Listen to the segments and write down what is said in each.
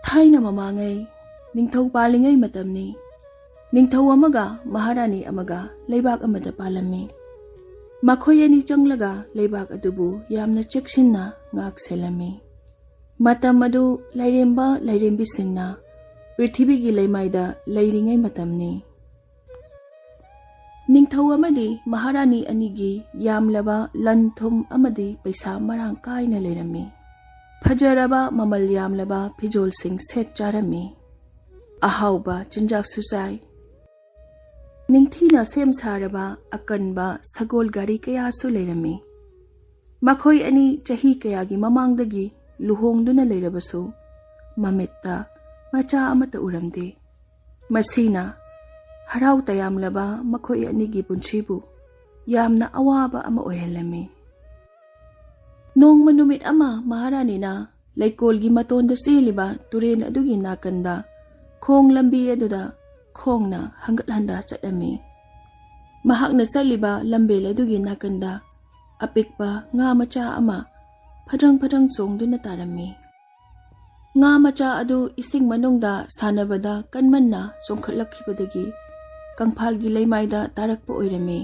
Thaina mamangai ningthau palingai matamni ningthau amaga maharani amaga leibak amada palami makhoi ani changlaga leibak adubu yamna cheksinna ngak selami matam adu lairemba lairembi singna prithibigi leimaida leiringai matamni ningthau amadi maharani anigi yamlaba lanthum amadi paisa marang kaina leirami Fajaraba mamal yamlaba pijol sing set jarami ahauba chinjak susai ningthina sem saraba akanba sagol gari kaya su leirami makhoi ani chahi kaya gi mamangdagi luhongduna leirabasu mametta macha amata uramde masina harau tayamlaba makhoi ani gi punchibu yamna awaba ama ohelami Nong manumit ama maharani na laikol gi matonda siliba turen adugi nakanda khong lambi aduda khong na hangatlanda chatami mahakna chaliba lambel adugi nakanda apikpa nga macha ama phadang chongduna tarami nga macha adu ising manungda sanabada kanmanna chongkhatlakhibadagi kangphal gi leimaida tarakpa oirami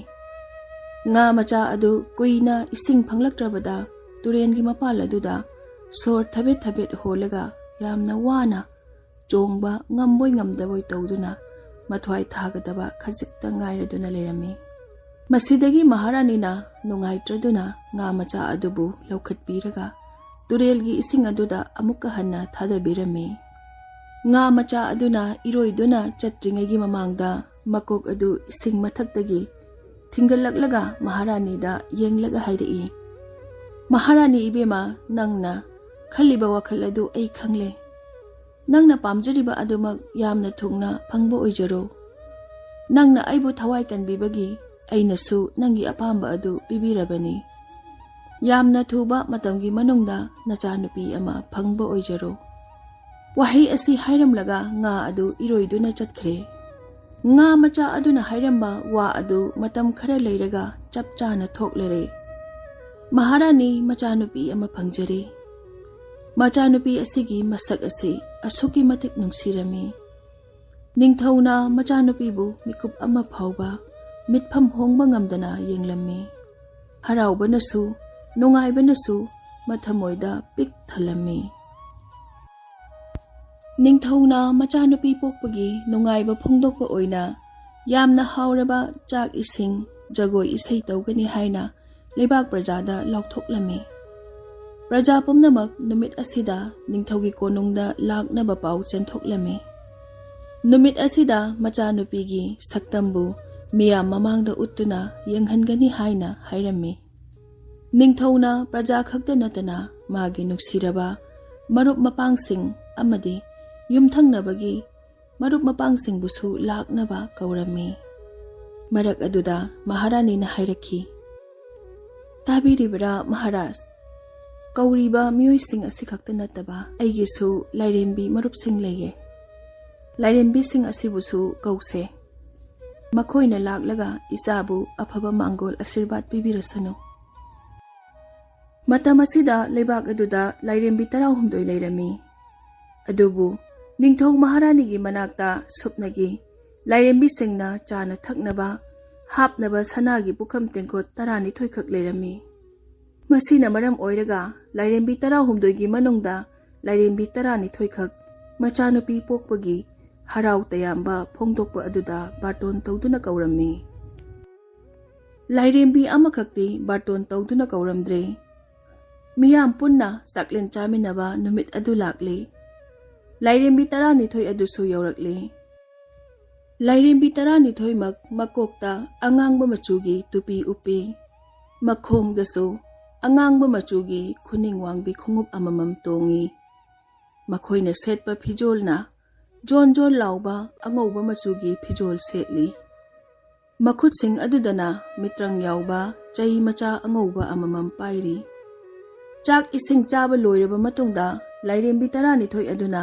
nga macha adu kuina ising phanglakrabada Turen gi mapal aduda sor thabet holaga yamna wana chongba ngamboi ngamdaboi tawduna mathwai thagadaba khajikta ngairaduna lerami masidagi maharani na nungaitraduna nga macha adubu laukhatpiraga turel gi ising aduda amukka hanna thadabirami nga macha aduna iroiduna chatringai gi mamangda makok adu ising mathaktagi thingallaklaga maharani da yenglaga haidai Maharani ibema nangna khaliba wakhal adu ai khangle nangna pamjariba adumak yamna thungna phangbo oijaro nangna aibu thawai kanbibagi ainasu nangi apamba adu pibirabani yamna thuba matamgi manungda nachanupi ama phangbo oijaro wahi asi hairamlaga nga adu iroiduna chatkhre nga macha aduna hairamba wa adu matam khara leiraga chapchana thoklere Maharani machanupi ama phangjari machanupi asigi masak asi asuki matik nungsirami ningthauna machanupi bu mikup ama phauba mitpham hongba ngamdana yenglami haraubanasu nungaibanasu mathamoida pik thalami ningthauna machanupi pokpagi nungaiba phongdokpa oina yamna hauraba chak ising jagoi isei tawgani haina Leibak Prajada Laukthok-lami. Praja pumnamak numit asida ningthaugi konungda laknaba pau chenthok-lami. Numit asida machanupigi saktambu miyam mamangda uttuna yenghangani haina hairami. Ningthauna praja khakta natana magi nuksiraba marup mapangsing amadi yumthangnabagi marup mapangsing busu laknaba kaurami. Marak aduda Maharani na hairakhi. Tabiribra Maharaj Kauriba miyoi sing asikhakta nataba aigisu lairembi marup sing lege lairembi sing asibusu kause makhoina laklaga isabu afaba mangol asirbat pibirasano matamasida leibak aduda lairembi 16 leirami adubu ningthau maharani gi manakta supnagi lairembi singna chana thaknaba Hapnaba sanagi bukam tengkot tarani thoikhak lerami masina maram oiraga lairembi 16 gi manungda lairembi tarani thoikhak machanupi pokpagi harau tayamba phongdokpa aduda barton tawduna kaurami lairembi amakhakti barton tawduna kauramdre miyam punna saklen chaminaba numit adu lakle lairembi 12 adusu yaurakle Lairembi 12 makokta angangba machugi tupi upi makhong dasu angangba machugi khuningwangbi khungup amamam tongi makhoina setpa phijolna jon lauba angauba machugi phijol setli makhut sing adudana mitrang yauba chai macha angauba amamam pairi chak ising chaba loiraba matungda lairembi 12 aduna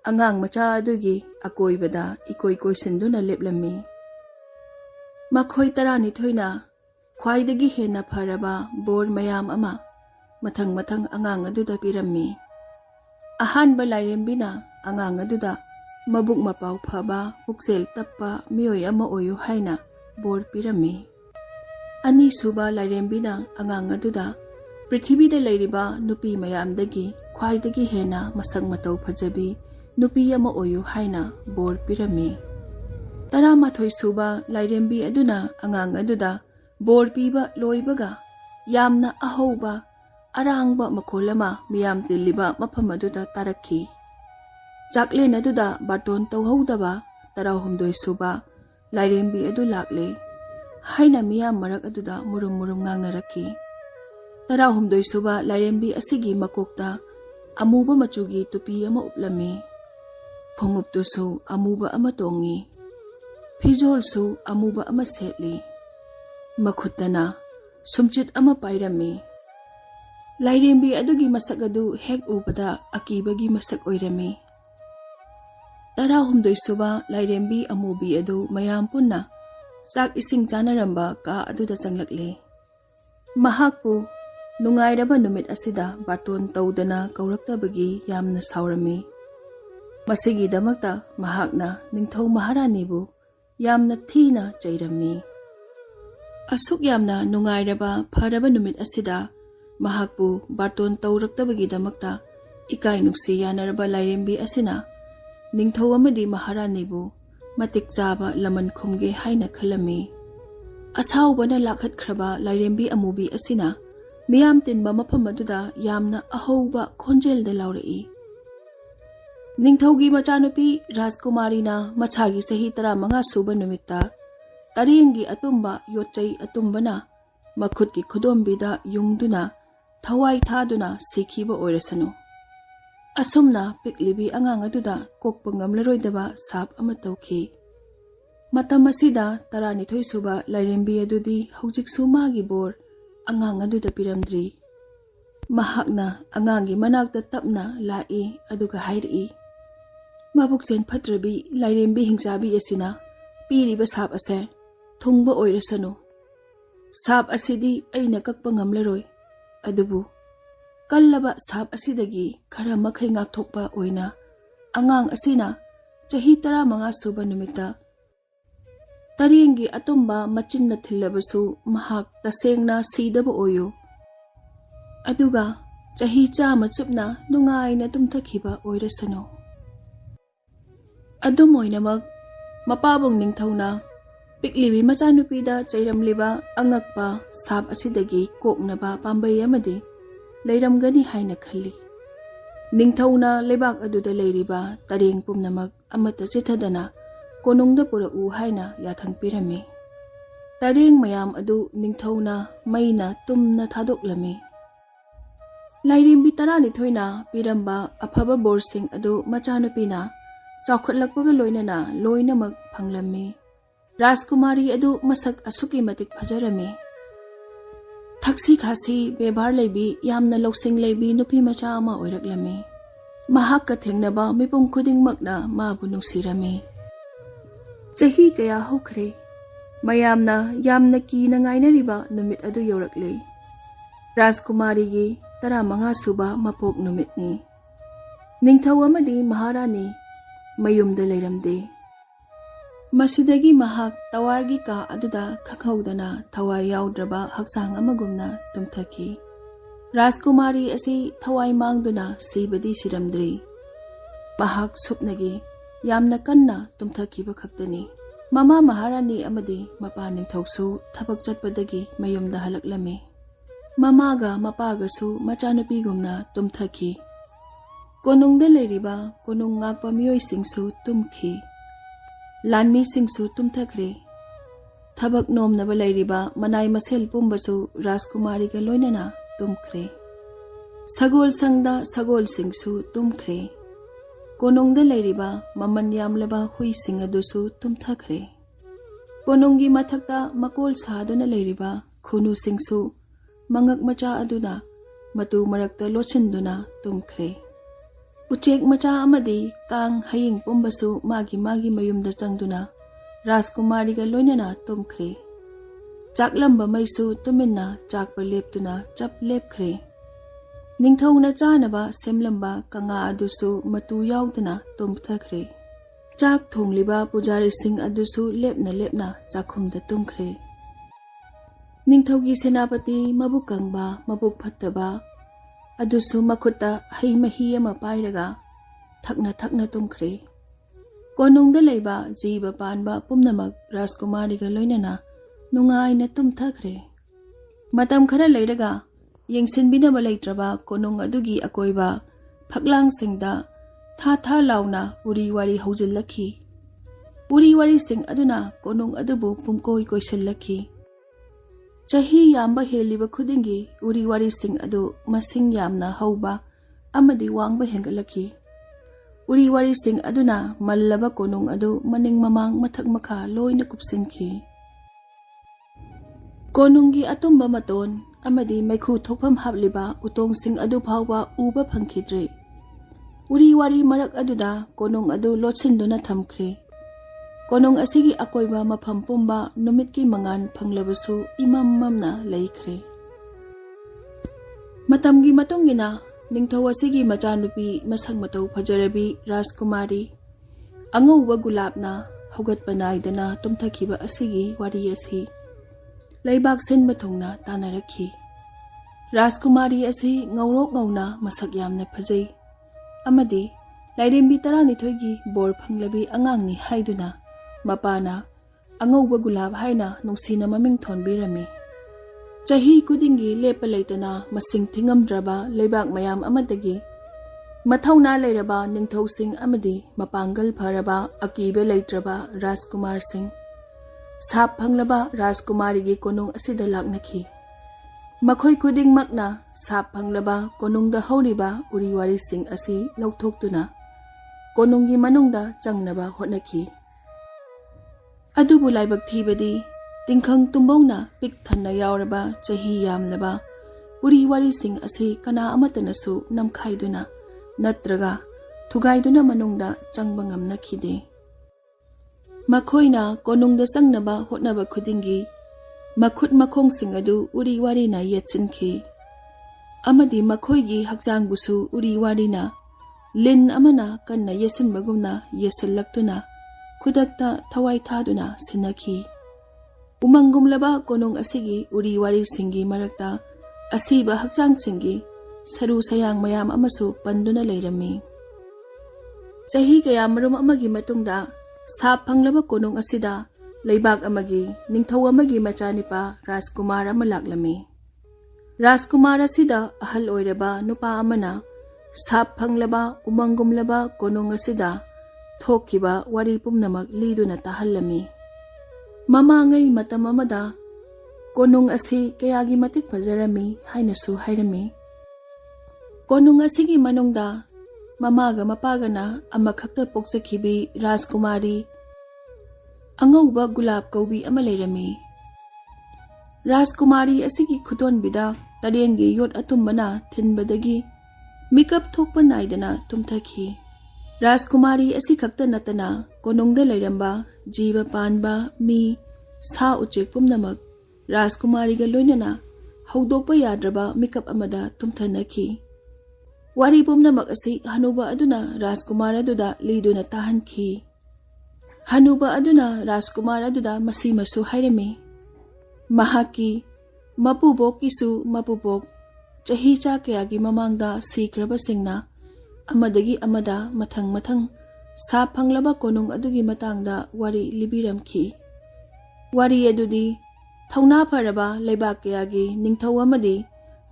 angang macha adugi akoibada ikoi sinduna leplami makhoi 12 khwaidagi hena pharaba bor mayam ama mathang angang aduda pirami Ahanba lairembina angang aduda mabuk mapaw phaba puksel tappa miyoy ama oyo haina bor pirami. Ani suba lairembina angang aduda prithibida lairiba nupi mayamdagi khwaidagi hena masang mataw phajabi nupi ama oyo haina bor pirami. 18 suba lairembi aduna angang aduda bor piba loibaga yamna ahauba arangba makolama miyam tiliba mafam aduda tarakhi. Chaklen aduda baton tawhaudaba 19 suba lairembi adu lakle haina miyam marak aduda murum murum ngangnarakhi. 19 suba lairembi asigi makokta amuba machugi tupi ama uplami. Khonguptusu amuba ama tongi. Fijolsu amuba ama setli. Makhutana sumchit ama pairami. Lairembi adugi masak adu hek ubada akibagi masak oirami. 18 suba lairembi amubi adu mayam punna chak ising chanaramba ka aduda changlakle. Mahakpu nungairaba numit asida baton tawdana kauraktabagi yamna saurami. Masigi damakta mahakna ningthau maharanibu yamna thina chairami. Asuk yamna nungairaba pharaba numit asida mahakpu baton tawraktabagi damakta ikai nuksi yanaraba lairembi asina ningthau amadi maharanibu matik chaba laman khumge haina khalami. Asaubana lakhat khraba lairembi amubi asina miyam tinba mafam aduda yamna ahauba khonjel da laurai. Ningthaugi machanupi Rajkumari na machagi sahi 15 suba numitta tarengi atumba yochai atumbana makhutki khudombida yungduna thawai thaduna sikhiba oirasanu. Asumna piklibi angang aduda kokpa ngamlaroidaba sap ama tawkhi. Matam asida 12 suba lairembi adudi haujiksu magi bor angang aduda piramdri. Mahakna angangi manakta tapna lai aduga hairi. Mabukchen phatrabi lairembi hingsabi asina piriba sap ase thungba oirasanu. Sap asidi aina kakpa ngamlaroi adubu kallaba sap asidagi khara makhai ngakthokpa oina angang asina chahi 15 suba numita tarengi atumba machinna thillabasu mahak tasengna sidaba oyo aduga chahi chama chupna nungaina tumthakhiba oirasanu. Adum oinamak mapabong ningthauna piklibi machanupida chairamliba angakpa sap asidagi koknaba pambai amadi leiramgani haina khalli. Ningthauna lebak aduda leiriba tareng pumnamak amata chithadana konungda pura u haina yathang pirami. Tareng mayam adu ningthauna maina tumna thadoklami. Lairembi 12 na piramba afaba borsing adu machanupina chawkhatlakpaga loinana loinamak phanglami. Rajkumari adu masak asuki matik phajarami. Thaksi khasi bebar leibi yamna loksing leibi nupi macha ama oiraklami. Mahak ka thengnaba mipum khudingmakna mabu nuksirami. Chahi kaya hokre mayamna yamna kina ngainariba numit adu yorakle. Rajkumari gi 15 suba mapok numitni. Ningthau amadi maharani mayumda leiramde. Masidagi mahak tawargi ka aduda khakhaudana thawai yaudraba haksang amagumna tumthaki. Rajkumari asi thawai mangduna sibadi siramdri. Mahak supnagi yamna kanna tumthakiba khaktani. Mama maharani amadi mapa ningthausu thabak chatpadagi mayumda halaklami. Mamaga mapagasu machanupigumna tumthaki. Konungda leiriba konung ngakpa miyoi singsu tumki. Lanmi singsu tumthakre. Thabak nomnaba leiriba manai masel pumbasu Rajkumari ga loinana tumkre. Sagol sangda sagol singsu tumkre. Konungda leiriba maman yamlaba hui singadusu tumthakre. Konungi mathakta makol saduna leiriba khunu singsu mangak macha aduna matu marakta lochinduna tumkre. Uchek macha amadi kang haying pumbasu magi mayumda changduna Rajkumari ga loinana tumkre. Chaklamba maisu tuminna chakpa leptuna chap lepkre. ꯅꯤꯡꯊꯧꯅ ꯆꯥꯅꯕ ꯁꯦꯝꯂꯝꯕ ꯀꯪꯉꯥ ꯑꯗꯨꯁꯨ ꯃꯇꯨ ꯌꯥꯎꯗꯅ ꯇꯨꯝꯊꯈ꯭ꯔꯦ꯫ ꯆꯥꯛ ꯊꯣꯡꯂꯤꯕ ꯄꯨꯖꯥꯔꯤꯁꯤꯡ ꯑꯗꯨꯁꯨ ꯂꯦꯞꯅ ꯂꯦꯞꯅ ꯆꯥꯛꯈꯨꯝꯗ ꯇꯨꯝꯈ꯭ꯔꯦ꯫ ꯅꯤꯡꯊꯧꯒꯤ ꯁꯦꯅꯥꯄꯇꯤ ꯃꯕꯨꯛ ꯀꯪꯕ ꯃꯕꯨꯛ ꯐꯠꯇꯕ ꯑꯗꯨꯁꯨ ꯃꯈꯨꯠꯇ ꯍꯩ ꯃꯍꯤ ꯑꯃ ꯄꯥꯏꯔꯒ ꯊꯛꯅ ꯊꯛꯅ ꯇꯨꯝꯈ꯭ꯔꯦ꯫ ꯀꯣꯅꯨꯡꯗ ꯂꯩꯕ ꯖꯤꯕ ꯄꯥꯟꯕ ꯄꯨꯝꯅꯃꯛ ꯔꯥꯖꯀꯨꯃꯥꯔꯤꯒ ꯂꯣꯏꯅꯅ ꯅꯨꯡꯉꯥꯏꯅ ꯇꯨꯝꯊꯈ꯭ꯔꯦ꯫ ꯃꯇꯝ ꯈꯔ ꯂꯩꯔꯒ ꯌꯦꯡꯁꯤꯟꯕꯤꯅꯕ ꯂꯩꯇ꯭ꯔꯕ ꯀꯣꯅꯨꯡ ꯑꯗꯨꯒꯤ ꯑꯀꯣꯏꯕ ꯐꯛꯂꯥꯡꯁꯤꯡꯗ ꯊꯥ ꯊꯥ ꯂꯥꯎꯅ ꯎꯔꯤ ꯋꯥꯔꯤ ꯍꯧꯖꯤꯜꯂꯛꯈꯤ꯫ ꯎꯔꯤ ꯋꯥꯔꯤꯁꯤꯡ ꯑꯗꯨꯅ ꯀꯣꯅꯨꯡ ꯑꯗꯨꯕꯨ ꯄꯨꯡꯀꯣꯏ ꯀꯣꯏꯁꯤꯜꯂꯛꯈꯤ꯫ ꯆꯍꯤ ꯌꯥꯝꯕ ꯍꯦꯜꯂꯤꯕ ꯈꯨꯗꯤꯡꯒꯤ ꯎꯔꯤ ꯋꯥꯔꯤꯁꯤꯡ ꯑꯗꯨ ꯃꯁꯤꯡ ꯌꯥꯝꯅ ꯍꯧꯕ ꯑꯃꯗꯤ ꯋꯥꯡꯕ ꯍꯦꯟꯒꯠꯂꯛꯈꯤ꯫ ꯎꯔꯤ ꯋꯥꯔꯤꯁꯤꯡ ꯑꯗꯨꯅ ꯃꯜꯂꯕ ꯀꯣꯅꯨꯡ ꯑꯗꯨ ꯃꯅꯤꯡ ꯃꯃꯥꯡ ꯃꯊꯛ ꯃꯈꯥ ꯂꯣꯏꯅ ꯀꯨꯞꯁꯤꯟꯈꯤ꯫ ꯀꯣꯅꯨꯡꯒꯤ ꯑꯇꯨꯝꯕ ꯃꯇꯣꯟ ꯑꯃꯗꯤ ꯃꯩꯈꯨ ꯊꯣꯛꯐꯝ ꯍꯥꯞꯂꯤꯕ ꯎꯇꯣꯡꯁꯤꯡ ꯑꯗꯨ ꯐꯥꯎꯕ ꯎꯕ ꯐꯪꯈꯤꯗ꯭ꯔꯦ꯫ ꯎꯔꯤ ꯋꯥꯔꯤ ꯃꯔꯛ ꯑꯗꯨꯗ ꯀꯣꯅꯨꯡ ꯑꯗꯨ ꯂꯣꯠꯁꯤꯟꯗꯨꯅ ꯊꯝꯈ꯭ꯔꯦ꯫ ꯀꯣꯅꯨꯡ ꯑꯁꯤꯒꯤ ꯑꯀꯣꯏꯕ ꯃꯐꯝ ꯄꯨꯝꯕ ꯅꯨꯃꯤꯠꯀꯤ ꯃꯉꯥꯜ ꯐꯪꯂꯕꯁꯨ ꯏꯃꯝ ꯃꯝꯅ ꯂꯩꯈ꯭ꯔꯦ꯫ ꯃꯇꯝꯒꯤ ꯃꯇꯨꯡ ꯏꯟꯅ ꯅꯤꯡꯊꯧ ꯑꯁꯤꯒꯤ ꯃꯆꯥꯅꯨꯄꯤ ꯃꯁꯛ ꯃꯇꯧ ꯐꯖꯔꯕꯤ ꯔꯥꯖꯀꯨꯃꯥꯔꯤ ꯑꯉꯧꯕ ꯒꯨꯂꯥꯞꯅ ꯍꯧꯒꯠꯄ ꯅꯥꯏꯗꯅ ꯇꯨꯝꯊꯈꯤꯕ ꯑꯁꯤꯒꯤ ꯋꯥꯔꯤ ꯑꯁꯤ ꯂꯩꯕꯥꯛ ꯁꯤꯟꯕ ꯊꯨꯡꯅ ꯇꯥꯟꯅꯔꯛꯈꯤ꯫ ꯔꯥꯖꯀꯨꯃꯥꯔꯤ ꯑꯁꯤ ꯉꯧꯔꯣꯛ ꯉꯧꯅ ꯃꯁꯛ ꯌꯥꯝꯅ ꯐꯖꯩ ꯑꯃꯗꯤ ꯂꯥꯏꯔꯦꯝꯕꯤ 12ꯒꯤ ꯕꯣꯔ ꯐꯪꯂꯕꯤ ꯑꯉꯥꯡꯅꯤ ꯍꯥꯏꯗꯨꯅ ꯃꯄꯥꯅ ꯑꯉꯧꯕ ꯒꯨꯂꯥꯞ ꯍꯥꯏꯅ ꯅꯨꯡꯁꯤꯅ ꯃꯃꯤꯡ ꯊꯣꯟꯕꯤꯔꯝꯃꯤ꯫ ꯆꯍꯤ ꯈꯨꯗꯤꯡꯒꯤ ꯂꯦꯞꯄ ꯂꯩꯇꯅ ꯃꯁꯤꯡ ꯊꯤꯉꯝꯗ꯭ꯔꯕ ꯂꯩꯕꯥꯛ ꯃꯌꯥꯝ ꯑꯃꯗꯒꯤ ꯃꯊꯧꯅꯥ ꯂꯩꯔꯕ ꯅꯤꯡꯊꯧꯁꯤꯡ ꯑꯃꯗꯤ ꯃꯄꯥꯡꯒꯜ ꯐꯔꯕ ꯑꯀꯤꯕ ꯂꯩꯇ꯭ꯔꯕ ꯔꯥꯖꯀꯨꯃꯥꯔꯁꯤꯡ ꯁꯥꯞ ꯐꯪꯂꯕ ꯔꯥꯖꯀꯨꯃꯥꯔꯤꯒꯤ ꯀꯣꯅꯨꯡ ꯑꯁꯤꯗ ꯂꯥꯛꯅꯈꯤ꯫ ꯃꯈꯣꯏ ꯈꯨꯗꯤꯡꯃꯛꯅ ꯁꯥꯞ ꯐꯪꯂꯕ ꯀꯣꯅꯨꯡꯗ ꯍꯧꯔꯤꯕ ꯎꯔꯤ ꯋꯥꯔꯤꯁꯤꯡ ꯑꯁꯤ ꯂꯧꯊꯣꯛꯇꯨꯅ ꯀꯣꯅꯨꯡꯒꯤ ꯃꯅꯨꯡꯗ ꯆꯪꯅꯕ ꯍꯣꯠꯅꯈꯤ꯫ ꯑꯗꯨꯕꯨ ꯂꯥꯏꯕꯛ ꯊꯤꯕꯗꯤ ꯇꯤꯡꯈꯪ ꯇꯨꯝꯕꯧꯅ ꯄꯤꯛ ꯊꯟꯅ ꯌꯥꯎꯔꯕ ꯆꯍꯤ ꯌꯥꯝꯂꯕ ꯎꯔꯤ ꯋꯥꯔꯤꯁꯤꯡ ꯑꯁꯤ ꯀꯅꯥ ꯑꯃꯠꯇꯅꯁꯨ ꯅꯝꯈꯥꯏꯗꯨꯅ ꯅꯠꯇ꯭ꯔꯒ ꯊꯨꯒꯥꯏꯗꯨꯅ ꯃꯅꯨꯡꯗ ꯆꯪꯕ ꯉꯝꯅꯈꯤꯗꯦ꯫ ꯃꯈꯣꯏꯅ ꯀꯣꯅꯨꯡꯗ ꯆꯪꯅꯕ ꯍꯣꯠꯅꯕ ꯈꯨꯗꯤꯡꯒꯤ ꯃꯈꯨꯠ ꯃꯈꯣꯡꯁꯤꯡ ꯑꯗꯨ ꯎꯔꯤ ꯋꯥꯔꯤꯅ ꯌꯦꯠꯁꯤꯟꯈꯤ ꯑꯃꯗꯤ ꯃꯈꯣꯏꯒꯤ ꯍꯛꯆꯥꯡꯕꯨꯁꯨ ꯎꯔꯤ ꯋꯥꯔꯤꯅ ꯂꯤꯟ ꯑꯃꯅ ꯀꯟꯅ ꯌꯦꯠꯁꯤꯟꯕꯒꯨꯝꯅ ꯌꯦꯠꯁꯤꯜꯂꯛꯇꯨꯅ ꯈꯨꯗꯛꯇ ꯊꯋꯥꯏ ꯊꯥꯗꯨꯅ ꯁꯤꯟꯅꯈꯤ꯫ ꯎꯃꯪꯒꯨꯝꯂꯕ ꯀꯣꯅꯨꯡ ꯑꯁꯤꯒꯤ ꯎꯔꯤ ꯋꯥꯔꯤꯁꯤꯡꯒꯤ ꯃꯔꯛꯇ ꯑꯁꯤꯕ ꯍꯛꯆꯥꯡꯁꯤꯡꯒꯤ ꯁꯔꯨ ꯁꯌꯥꯡ ꯃꯌꯥꯝ ꯑꯃꯁꯨ ꯄꯟꯗꯨꯅ ꯂꯩꯔꯝꯃꯤ꯫ ꯆꯍꯤ ꯀꯌꯥ ꯃꯔꯨꯝ ꯑꯃꯒꯤ ꯃꯇꯨꯡꯗ ꯁꯥꯞ ꯐꯪꯂꯕ ꯀꯣꯅꯨꯡ ꯑꯁꯤꯗ ꯂꯩꯕꯥꯛ ꯑꯃꯒꯤ ꯅꯤꯡꯊꯧ ꯑꯃꯒꯤ ꯃꯆꯥꯅꯤꯄꯥ ꯔꯥꯖꯀꯨꯃꯥꯔ ꯑꯃ ꯂꯥꯛꯂꯝꯃꯤ꯫ ꯔꯥꯖꯀꯨꯃꯥꯔ ꯑꯁꯤꯗ ꯑꯍꯜ ꯑꯣꯏꯔꯕ ꯅꯨꯄꯥ ꯑꯃꯅ ꯁꯥꯞ ꯐꯪꯂꯕ ꯎꯃꯪꯒꯨꯝꯂꯕ ꯀꯣꯅꯨꯡ ꯑꯁꯤꯗ ꯊꯣꯛꯈꯤꯕ ꯋꯥꯔꯤ ꯄꯨꯝꯅꯃꯛ ꯂꯤꯗꯨꯅ ꯇꯥꯍꯜꯂꯝꯃꯤ꯫ ꯃꯃꯥꯡꯉꯩ ꯃꯇꯝ ꯑꯃꯗ ꯀꯣꯅꯨꯡ ꯑꯁꯤ ꯀꯌꯥꯒꯤ ꯃꯇꯤꯛ ꯐꯖꯔꯝꯃꯤ ꯍꯥꯏꯅꯁꯨ ꯍꯥꯏꯔꯝꯃꯤ꯫ ꯀꯣꯅꯨꯡ ꯑꯁꯤꯒꯤ ꯃꯅꯨꯡꯗ ꯃꯃꯥꯒ ꯃꯄꯥꯒꯅ ꯑꯃꯈꯛꯇ ꯄꯣꯛꯆꯈꯤꯕꯤ ꯔꯥꯖꯀꯨꯃꯥꯔꯤ ꯑꯉꯧꯕ ꯒꯨꯂꯥꯞ ꯀꯧꯕꯤ ꯑꯃ ꯂꯩꯔꯝꯃꯤ꯫ ꯔꯥꯖꯀꯨꯃꯥꯔꯤ ꯑꯁꯤꯒꯤ ꯈꯨꯗꯣꯟꯕꯤꯗ ꯇꯔꯦꯟꯒꯤ ꯌꯣꯠ ꯑꯇꯨꯝꯕꯅ ꯊꯤꯟꯕꯗꯒꯤ ꯃꯤꯀꯞ ꯊꯣꯛꯄ ꯅꯥꯏꯗꯅ ꯇꯨꯝꯊꯈꯤ꯫ ꯔꯥꯖꯀꯨꯃꯥꯔꯤ ꯑꯁꯤ ꯈꯛꯇ ꯅꯠꯇꯅ ꯀꯣꯅꯨꯡꯗ ꯂꯩꯔꯝꯕ ꯖꯤꯕ ꯄꯥꯟꯕ ꯃꯤ ꯁꯥ ꯎꯆꯦꯛ ꯄꯨꯝꯅꯃꯛ ꯔꯥꯖꯀꯨꯃꯥꯔꯤꯒ ꯂꯣꯏꯅꯅ ꯍꯧꯗꯣꯛꯄ ꯌꯥꯗ꯭ꯔꯕ ꯃꯤꯀꯞ ꯑꯃꯗ ꯇꯨꯝꯊꯅꯈꯤ꯫ ꯋꯥꯔꯤ ꯄꯨꯝꯅꯃꯛ ꯑꯁꯤ ꯍꯅꯨꯕ ꯑꯗꯨꯅ ꯔꯥꯖꯀꯨꯃꯥꯔ ꯑꯗꯨꯗ ꯂꯤꯗꯨꯅ ꯇꯥꯍꯟꯈꯤ꯫ ꯍꯅꯨꯕ ꯑꯗꯨꯅ ꯔꯥꯖꯀꯨꯃꯥꯔ ꯑꯗꯨꯗ ꯃꯁꯤꯃꯁꯨ ꯍꯥꯏꯔꯝꯃꯤ꯫ ꯃꯍꯥꯛꯀꯤ ꯃꯄꯨꯕꯣꯛꯀꯤꯁꯨ ꯃꯄꯨꯕꯣꯛ ꯆꯍꯤ ꯆꯥ ꯀꯌꯥꯒꯤ ꯃꯃꯥꯡꯗ ꯁꯤꯈ꯭ꯔꯕꯁꯤꯡꯅ ꯑꯃꯗꯒꯤ ꯑꯃꯗ ꯃꯊꯪ ꯃꯊꯪ ꯁꯥꯞ ꯐꯪꯂꯕ ꯀꯣꯅꯨꯡ ꯑꯗꯨꯒꯤ ꯃꯇꯥꯡꯗ ꯋꯥꯔꯤ ಲಿಬಿರಮ್ಖಿ. ꯋꯥꯔꯤ ꯑꯗꯨꯗꯤ ꯊꯧꯅꯥ ꯐꯔꯕ ꯂꯩꯕꯥꯛ ꯀꯌꯥꯒꯤ ꯅꯤꯡꯊꯧ ꯑꯃꯗꯤ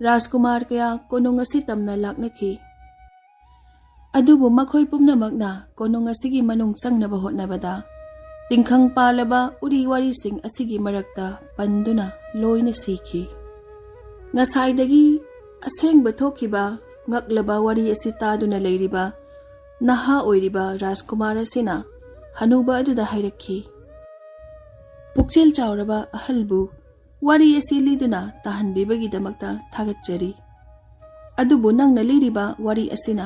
ꯔꯥꯖꯀꯨꯃꯥꯔ ꯀꯌꯥ ꯀꯣꯅꯨꯡ ꯑꯁꯤ ꯇꯝꯅ ꯂꯥꯛꯅꯈꯤ꯫ ꯑꯗꯨꯕꯨ ꯃꯈꯣꯏ ꯄꯨꯝꯅꯃꯛꯅ ꯀꯣꯅꯨꯡ ꯑꯁꯤꯒꯤ ꯃꯅꯨꯡ ꯆꯪꯅꯕ ꯍꯣꯠꯅꯕꯗ ꯇꯤꯡꯈꯪ ꯄꯥꯜꯂꯕ ꯎꯔꯤ ꯋꯥꯔꯤꯁꯤꯡ ꯑꯁꯤꯒꯤ ꯃꯔꯛꯇ ꯄꯟꯗꯨꯅ ꯂꯣꯏꯅ ꯁꯤꯈꯤ꯫ ꯉꯁꯥꯏꯗꯒꯤ ꯑꯁꯦꯡꯕ ꯊꯣꯛꯈꯤꯕ ꯉꯛꯂꯕ ꯋꯥꯔꯤ ꯑꯁꯤ ꯇꯥꯗꯨꯅ ꯂꯩꯔꯤꯕ ꯅꯍꯥ ꯑꯣꯏꯔꯤꯕ ꯔꯥꯖꯀꯨꯃꯥꯔ ꯑꯁꯤꯅ ꯍꯅꯨꯕ ꯑꯗꯨꯗ ꯍꯥꯏꯔꯛꯈꯤ꯫ ꯄꯨꯛꯆꯦꯜ ꯆꯥꯎꯔꯕ ꯑꯍꯜꯕꯨ ꯋꯥꯔꯤ ꯑꯁꯤ ꯂꯤꯗꯨꯅ ꯇꯥꯍꯟꯕꯤꯕꯒꯤꯗꯃꯛꯇ ꯊꯥꯒꯠꯆꯔꯤ꯫ ꯑꯗꯨꯕꯨ ꯅꯪꯅ ꯂꯤꯔꯤꯕ ꯋꯥꯔꯤ ꯑꯁꯤꯅ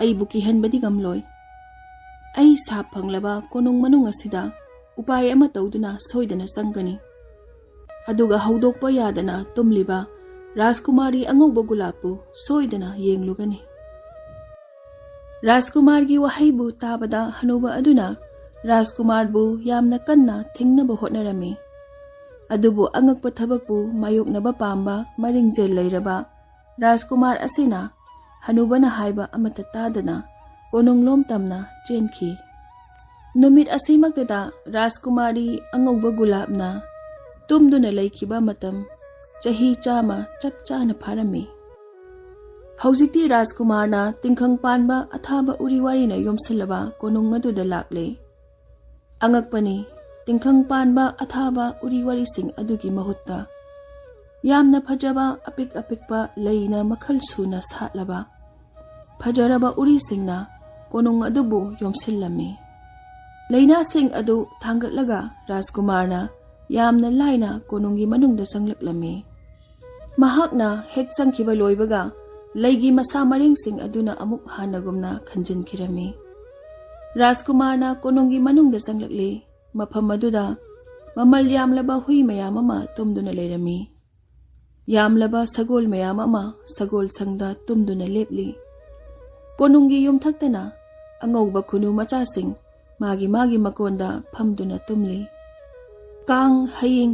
ꯑꯩꯕꯨ ꯀꯤꯍꯟꯕꯗꯤ ꯉꯝꯂꯣꯏ꯫ ꯑꯩ ꯁꯥꯞ ꯐꯪꯂꯕ ꯀꯣꯅꯨꯡ ꯃꯅꯨꯡ ꯑꯁꯤꯗ ꯎꯄꯥꯏ ꯑꯃ ꯇꯧꯗꯨꯅ ꯁꯣꯏꯗꯅ ꯆꯪꯒꯅꯤ꯫ ꯑꯗꯨꯒ ꯍꯧꯗꯣꯛꯄ ꯌꯥꯗꯅ ꯇꯨꯝꯂꯤꯕ राजकुमारी अंगौबा गुलाबू सोइदना येंगलुगनी। राजकुमारगी वहाईबु ताबदा हनुबा अदुना राजकुमारबु यामना कन्ना थिंगनबा होटनरमी। अदुबु अंगकपा थबकपु मायोकनबा पाम्बा मरिंगजेल लैरबा राजकुमार असिना हनुबना हाइबा अमता तादना कोनुंगलोम तमना चेनखी। नुमित असिमक्तदा राजकुमारी अंगौबा गुलाबना तुमदुना लैखिबा मतम चही चामा चप चाना फारमी। हौजिक्ति राजकुमारना तिंखंग पानबा अथाबा उरिवारीना योमसलबा कोनुंग अदुदा लाक्ले। अंगकपनी तिंखंग पानबा अथाबा उरिवारी सिंग अदुगी महुत्ता यामना फजबा अपिक अपिकपा लैना मखल सुना सातलबा फजरबा उरी सिंगना कोनुंग अदुबु योमसिल्लमी। लैना सिंग अदु थांगतलगा राजकुमारना यामना लाइना कोनुंगी मनुंगदा चंगलक्लमी। महाकना हेक चंखिबा लोइबगा लैगी मसा मरिंग सिंग अदुना अमुक हानगुमना खंजिनखिरमी। राजकुमारना कोनुंगी मनुंगदा चंगलक्ले। मफम अदुदा ममल यामलबा हुई मयाम अमा तुमदुना लेरमी। यामलबा सगोल मयाम अमा सगोल संगदा तुमदुना लेपली। कोनुंगी युमथक्तना अंगौबा खुनु मचासिंग मागी मागी मकोंदा फमदुना तुमली। कांग हयिंग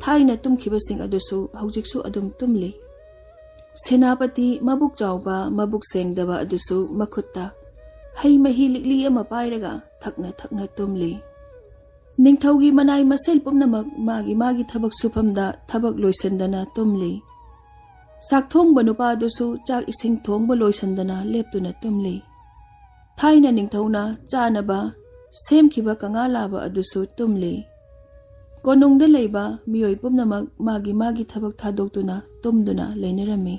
थाइना तुमखिबसिंग अदुसु हौजिकसु अदुम तुमली। सेनापति मबुक चावबा मबुक सेंगदबा अदुसु मखुत्ता हई मही लिकली अमा पाइरगा थकना थकना तुमली। निंगथौगी मनाई मसेल पुमनमक मागी मागी थबक सुफमदा थबक लोइसंदना तुमली। साक थोंगबा नुपा अदुसु चाक इसिंग थोंगबा लोइसंदना लेपतुना तुमली। थाइना निंगथौना चानबा सेमखिबा कंगालाबा अदुसु तुमली। कोनुंगदा लैबा मियोय पुमनमक मागी मागी थबक थादोक्तुना तुमदुना लैनरमी।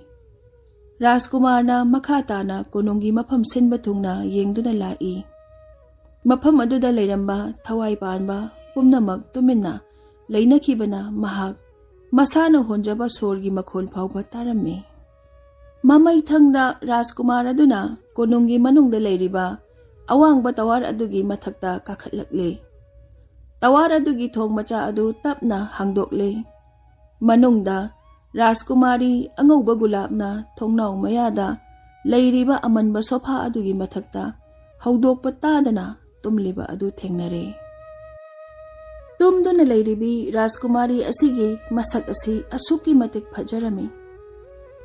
राजकुमारना मखा ताना कोनुंगी मफम सिनबा थुंगना येंगदुना लाई। मफम अदुदा लैरंबा थवाई पानबा पुमनमक तुमिन्ना लैनखिबना महाक मसाना होंजबा सोरगी मखोन फावबा तारम्मी। ममै थंगदा राजकुमार अदुना कोनुंगी मनुंगदा लैरिबा अवांगबा तवार अदुगी मथक्ता काखतलक्ले। तवार अदुगी थोंग मचा अदु तपना हांगदोकले। मनुंगदा राजकुमारी अंगौबा गुलाबना थोंगनाव मयादा लैरिबा अमनबा सोफा अदुगी मथक्ता हौदोकपा तादना तुमलिबा अदु थेंगनरे। तुमदुना लैरिबी राजकुमारी असिगी मसक असि असुकी मतिक फजरमी।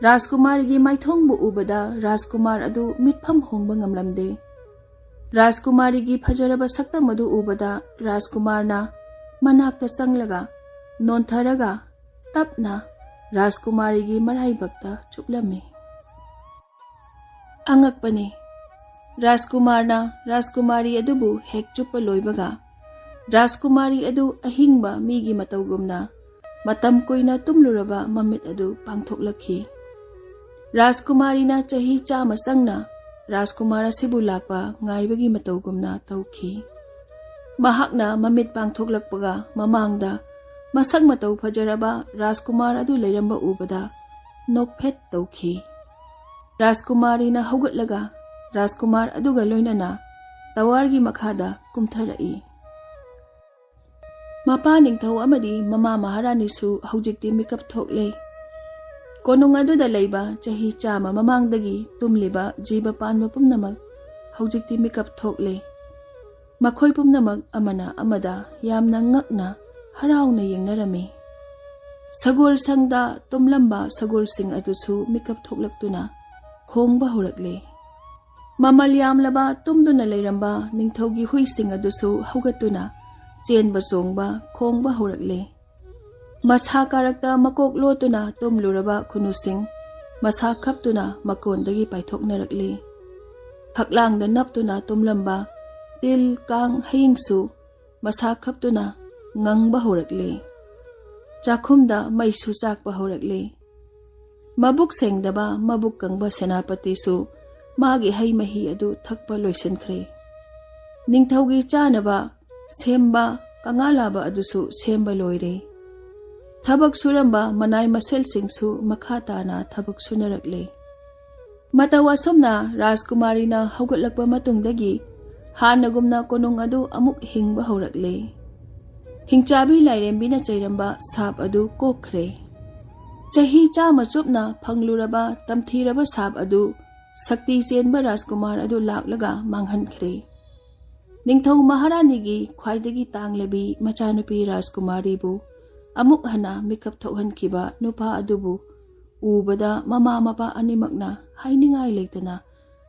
राजकुमारीगी माइथोंगबु उबदा राजकुमार अदु मिटफम होंगबा ngamlamde। राजकुमारीगी फजरबा सक्तम अदु उबदा राजकुमारना मनाक्ता चंगलगा नोंथरगा तपना राजकुमारीगी मराइबक्ता चुपलमी। अंगकपनी राजकुमारना राजकुमारी अदुबु हेक चुप्पा लोइबगा राजकुमारी अदु अहिंगबा मीगी मतौगुमना मतम कोइना तुमलुरबा ममित अदु पांथोकलखी। राजकुमारीना चही चामा संगना राजकुमार असिबु लाकपा ngaibagi matawgumna tawki। महाकना ममित पांथोकलकपगा ममांगदा मसक मतौ फजरबा राजकुमार अदु लैरंबा उबदा नोकफेट तौखी। राजकुमारीना हौगतलगा राजकुमार अदुगा लोइनना तवारगी मखादा कुमथरई। मपा निंगथौ अमदी ममा महारानीसु हौजिक्ति मिकअप थोकले। कोनुंग अदुदा लैबा चही चामा ममांगदगी तुमलिबा जीबा पानबा पुमनमक हौजिक्ति मिकअप थोकले। मखोय पुमनमक अमना अमदा यामना ngakna हराउना येंगनरमी। सगोल संगदा तुमलंबा सगोल सिंग अदुसु मिकअप थोकलक्तुना खोंगबा होरकले। ममल यामलबा तुमदुना लैरंबा निंगथौगी हुई सिंग अदुसु हौगतुना चेनबा चोंगबा खोंगबा होरकले। मसा कारकता मकोक लोतुना तुमलुरबा खुनुसिंग मसा खपतुना मकोंदगी पाइथोकनरकले। हकलांगदा नपतुना तुमलंबा तिल कांग हयिंगसु मसा खपतुना ngang होरकले। चाखुमदा मैसु चाकबा होरकले। मबुक सेंगदबा मबुक कंगबा सेनापतिसु मागी हई मही अदु थकपा लोइसनख्रे। निंगथौगी चानबा सेमबा कंगालाबा अदुसु सेमबा लोइरे। थबक सुरंबा मनाई मसेल सिंगसु मखा ताना थबक सुनरकले। मतवा सुमना राजकुमारीना हौगतलकपा मतुंगदगी हानगुमना कोनुंग अदु अमुक हिंगबा होरकले। हिंगचाबी लाइरेंबीना चैरंबा साप अदु कोखरे। Chahi chama chupna phangluraba tamthiraba sab adu sakti chenba Rajkumar adu laklaga manghankhre. Ningthau Maharanigi khwaidagi tanglebi machanupi Rajkumari bu amuk hana mikap thokhankiba nupa adubu ubada mama mapa animakna hainingai leitana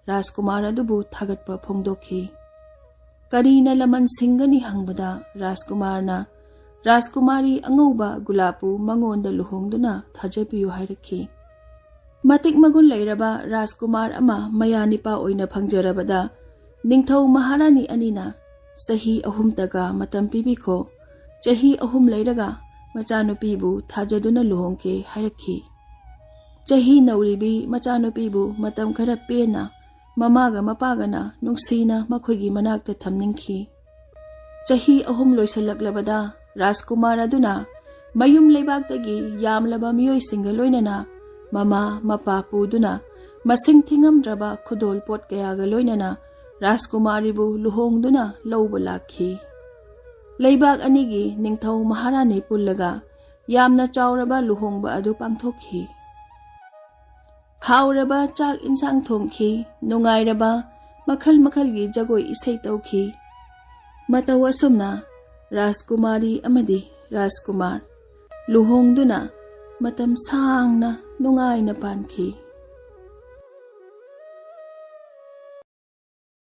Rajkumar adubu thagatpa phongdokhi. Karina laman singani hangbada Rajkumarna Rajkumari angauba gulapu mangonda luhongduna thajapiyu hairaki. Matik magun leiraba Rajkumar ama mayanipa oina phangjarabada Ningthau Maharani anina sahi ahum taga matam pibiko chahi ahum leiraga machanupibu thajaduna luhongke hairaki. Chahi nauribi machanupibu matam khara pena mamaga mapagana nungsina makhoigi manakta thamningki. Chahi ahum loisalaklabada Rajkumar aduna mayum leibaktagi yamlaba miyoi singa loinana mama mapa puduna masing thingamdraba khudol pot kayaga loinana Rajkumari bu luhongduna lauba lakhi. Leibak anigi Ningthau Maharani pullaga yamna chauraba luhongba adu pangthokhi. Hauraba chak insang thongki nungairaba makhal makhalgi jagoi isai tawki. Mataw asumna Rajkumari amadi Rajkumar luhongduna matam sangna nungaina pankhi.